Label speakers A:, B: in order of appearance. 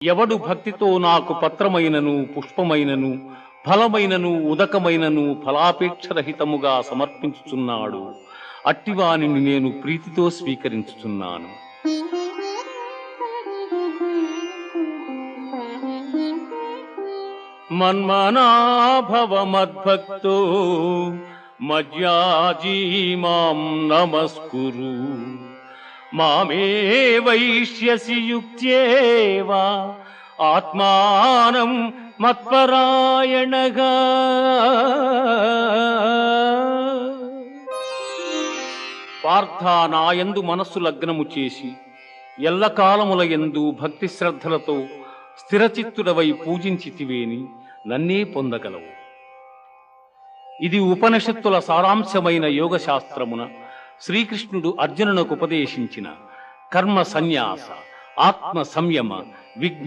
A: ఎవడు భక్తితో నాకు పత్రమైనను పుష్పమైనను ఫలమైనను ఉదకమైనను ఫలాపేక్షరహితముగా సమర్పించుచున్నాడు అట్టివానిని నేను ప్రీతితో స్వీకరించుచున్నాను. మన్మనాభవ మద్భక్తో మజ్యాజీ మాం నమస్కురు మామే వైష్యసి యుక్త్యేవా ఆత్మానం మత్పరాయణగా. పార్థ, నాయందు మనస్సు లగ్నము చేసి ఎల్లకాలముల యందు భక్తి శ్రద్ధలతో స్థిరచిత్తుడవై పూజించితివేని నన్నే పొందగలవు. ఇది ఉపనిషత్తుల సారాంశమైన యోగశాస్త్రమున శ్రీకృష్ణుడు అర్జునునకు ఉపదేశించిన కర్మ సన్యాస, ఆత్మ సంయమ, విజ్ఞాన